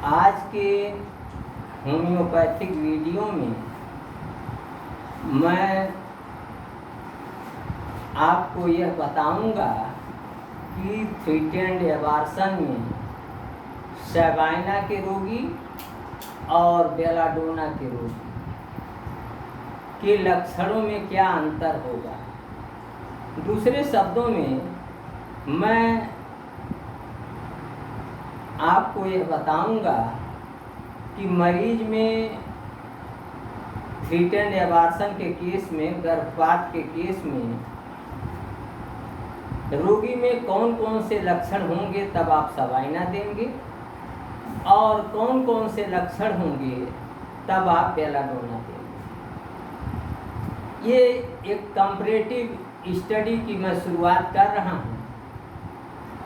आज के homeopathic video में मैं आपको यह बताऊंगा कि थ्री एंड एबार्सन में सवाइना के रोगी और बेलाडोना के रोगी के लक्षणों में क्या अंतर होगा। दूसरे शब्दों में मैं आपको यह बताऊंगा कि मरीज में थ्री एंड एबार्सन के केस में, गर्भपात के केस में रोगी में कौन कौन से लक्षण होंगे तब आप सवाइना देंगे, और कौन कौन से लक्षण होंगे तब आप बेलाडोना देंगे। ये एक कंपैरेटिव स्टडी की मैं शुरुआत कर रहा हूँ,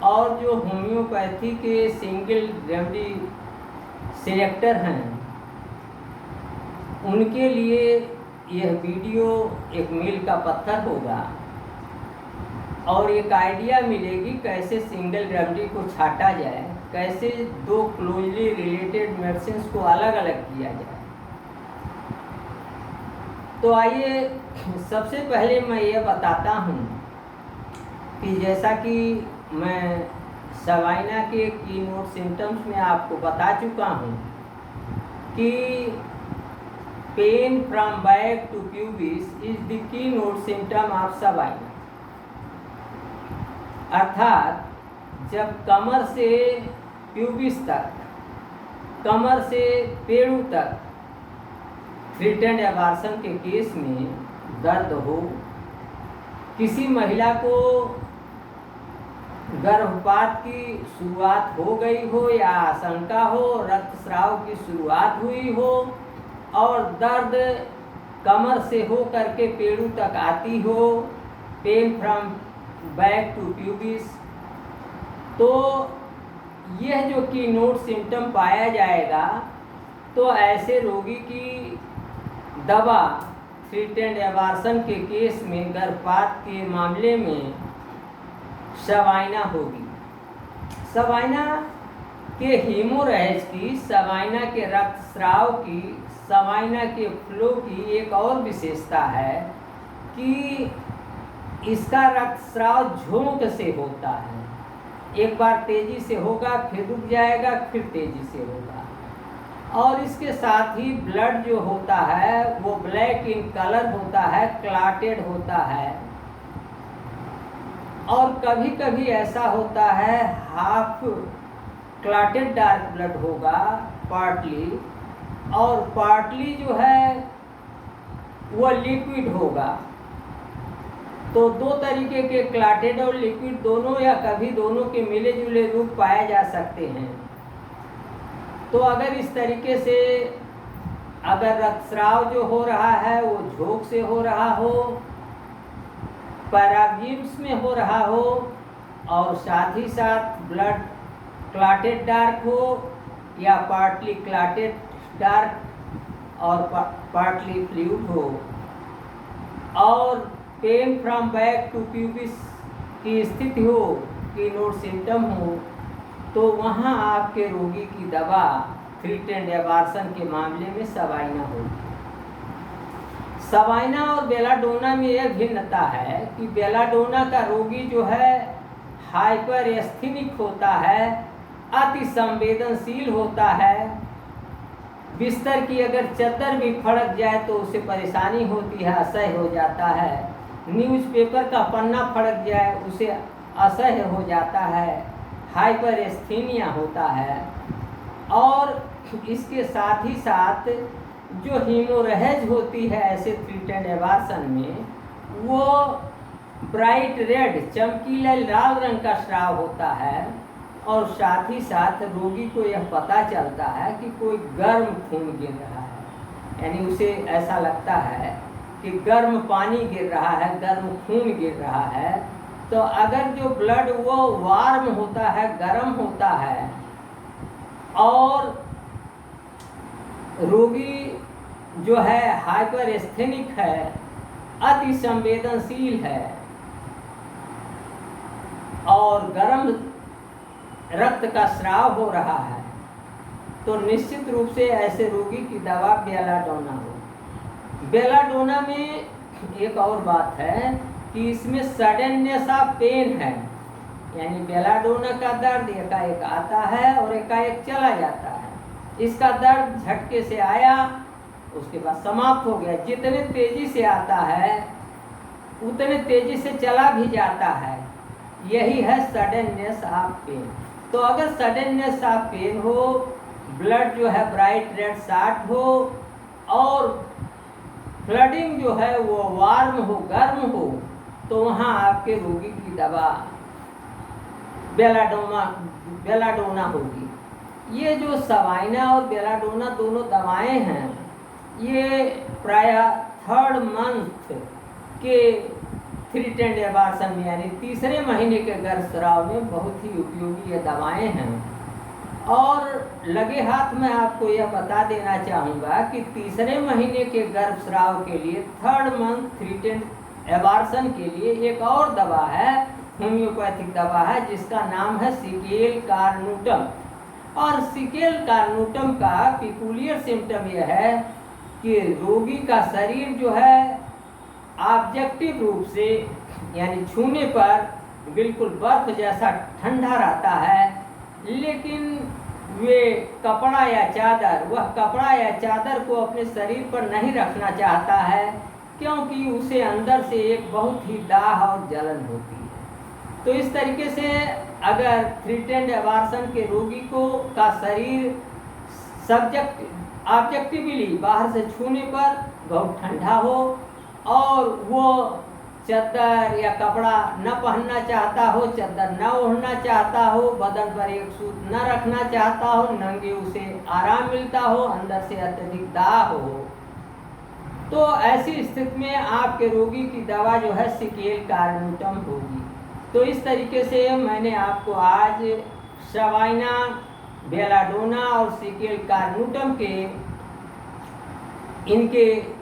और जो होम्योपैथी के सिंगल रेमेडी सेलेक्टर हैं उनके लिए यह वीडियो एक मील का पत्थर होगा, और एक आइडिया मिलेगी कैसे सिंगल रेमेडी को छाटा जाए, कैसे दो क्लोजली रिलेटेड मेडिसिन को अलग अलग किया जाए। तो आइए सबसे पहले मैं ये बताता हूँ कि जैसा कि मैं सवाइना के कीनोट सिम्टम्स में आपको बता चुका हूँ कि pain from back to pubis is the keynote symptom of Sabina. अर्थात जब कमर से प्यूबिस तक, कमर से पेड़ू तक थ्री एंड एबार्सन के केस में दर्द हो, किसी महिला को गर्भपात की शुरुआत हो गई हो या आशंका हो, रक्तस्राव की शुरुआत हुई हो और दर्द कमर से हो करके पेड़ू तक आती हो, pain from back to pubis, तो यह जो कीनोट सिम्टम पाया जाएगा तो ऐसे रोगी की दवा थ्री एंड एबार्सन के केस में, गर्भपात के मामले में सवाइना होगी। सवाइना के हीमोरेज की, सवाइना के रक्तस्राव की, सवाइना के फ्लो की एक और विशेषता है कि इसका रक्तस्राव झोंक से होता है। एक बार तेजी से होगा, फिर रुक जाएगा, फिर तेजी से होगा, और इसके साथ ही ब्लड जो होता है वो ब्लैक इन कलर होता है, क्लॉटेड होता है, और कभी कभी ऐसा होता है हाफ क्लॉटेड डार्क ब्लड होगा पार्टली, और पार्टली जो है वो लिक्विड होगा। तो दो तरीके के क्लॉटेड और लिक्विड दोनों या कभी दोनों के मिले जुले रूप पाए जा सकते हैं। तो अगर इस तरीके से अगर रक्तस्राव जो हो रहा है वो झोंक से हो रहा हो, पैरागिम्स में हो रहा हो, और साथ ही साथ ब्लड क्लॉटेड डार्क हो या पार्टली क्लॉटेड डार्क और पार्टली फ्लूइड हो, और pain from back to pubis की स्थिति हो, कीनोट सिम्टम हो, तो वहाँ आपके रोगी की दवा थ्री एंड एबार्सन के मामले में सवाइना होगी। सवाइना और बेलाडोना में यह भिन्नता है कि बेलाडोना का रोगी जो है हाइपर एस्थेनिक होता है, अति संवेदनशील होता है। बिस्तर की अगर चद्दर भी फड़क जाए तो उसे परेशानी होती है, असह्य हो जाता है। न्यूज़पेपर का पन्ना फड़क जाए उसे असह्य हो जाता है, हाइपर एस्थेनिया होता है। और इसके साथ ही साथ जो हीमोरेज होती है ऐसे थ्री एंड एबार्सन में, वो ब्राइट रेड, चमकीला लाल रंग का स्राव होता है, और साथ ही साथ रोगी को यह पता चलता है कि कोई गर्म खून गिर रहा है, यानी उसे ऐसा लगता है कि गर्म पानी गिर रहा है, गर्म खून गिर रहा है। तो अगर जो ब्लड वो वार्म होता है, गर्म होता है, और रोगी जो है हाइपर एस्थेनिक है, अति संवेदनशील है, और गर्म रक्त का स्राव हो रहा है, तो निश्चित रूप से ऐसे रोगी की दवा बेलाडोना हो। बेलाडोना में एक और बात है कि इसमें सडननेस ऑफ पेन है, यानी बेलाडोना का दर्द एकाएक आता है और एकाएक चला जाता है। इसका दर्द झटके से आया, उसके बाद समाप्त हो गया। जितने तेजी से आता है उतने तेजी से चला भी जाता है। यही है सडननेस ऑफ पेन। तो अगर सडननेस ऑफ पेन हो, ब्लड जो है ब्राइट रेड शॉट हो और फ्लडिंग जो है वो वार्म हो, गर्म हो, तो वहाँ आपके रोगी की दवा बेलाडोना होगी। ये जो सवाइना और बेलाडोना दोनों दवाएं हैं, ये प्रायः 3rd मंथ के थ्री-टेंड एबार्सन में यानी तीसरे महीने के गर्भस्राव में बहुत ही उपयोगी ये दवाएं हैं। और लगे हाथ में आपको यह बता देना चाहूँगा कि तीसरे महीने के गर्भस्राव के लिए 3rd मंथ थ्री-टेंड एबार्सन के लिए एक और दवा है, होम्योपैथिक दवा है, जिसका नाम है सिकेल कार्नुटम। और सिकेल कार्नुटम का पिकुलियर सिम्टम यह है कि रोगी का शरीर जो है ऑब्जेक्टिव रूप से यानी छूने पर बिल्कुल बर्फ जैसा ठंडा रहता है, लेकिन वे कपड़ा या चादर को अपने शरीर पर नहीं रखना चाहता है, क्योंकि उसे अंदर से एक बहुत ही दाह और जलन होती है। तो इस तरीके से अगर थ्री-टेंड एबार्सन के रोगी का शरीर ऑब्जेक्टिवली बाहर से छूने पर बहुत ठंडा हो और वो चादर या कपड़ा न पहनना चाहता हो, चादर न ओढ़ना चाहता हो, बदन पर एक सूत न रखना चाहता हो, नंगे उसे आराम मिलता हो, अंदर से अत्यधिक दाह हो, तो ऐसी स्थिति में आपके रोगी की दवा जो है सिकेल कार्नुटम होगी। तो इस तरीके से मैंने आपको आज सवाइना, बेलाडोना और सिकेल कार्नुटम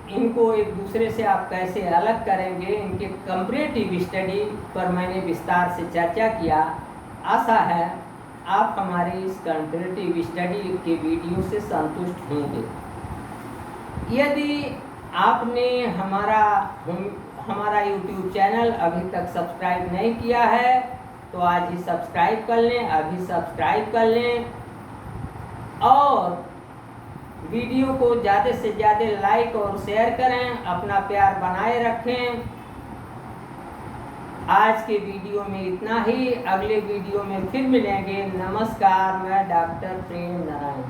इनको एक दूसरे से आप कैसे अलग करेंगे, इनके कंपैरेटिव स्टडी पर मैंने विस्तार से चर्चा किया। आशा है आप हमारे इस कंपैरेटिव स्टडी के वीडियो से संतुष्ट होंगे। यदि आपने हमारा YouTube चैनल अभी तक सब्सक्राइब नहीं किया है तो आज ही सब्सक्राइब कर लें, अभी सब्सक्राइब कर लें और वीडियो को ज़्यादा से ज़्यादा लाइक और शेयर करें, अपना प्यार बनाए रखें। आज के वीडियो में इतना ही, अगले वीडियो में फिर मिलेंगे। नमस्कार, मैं डॉक्टर प्रेम नारायण।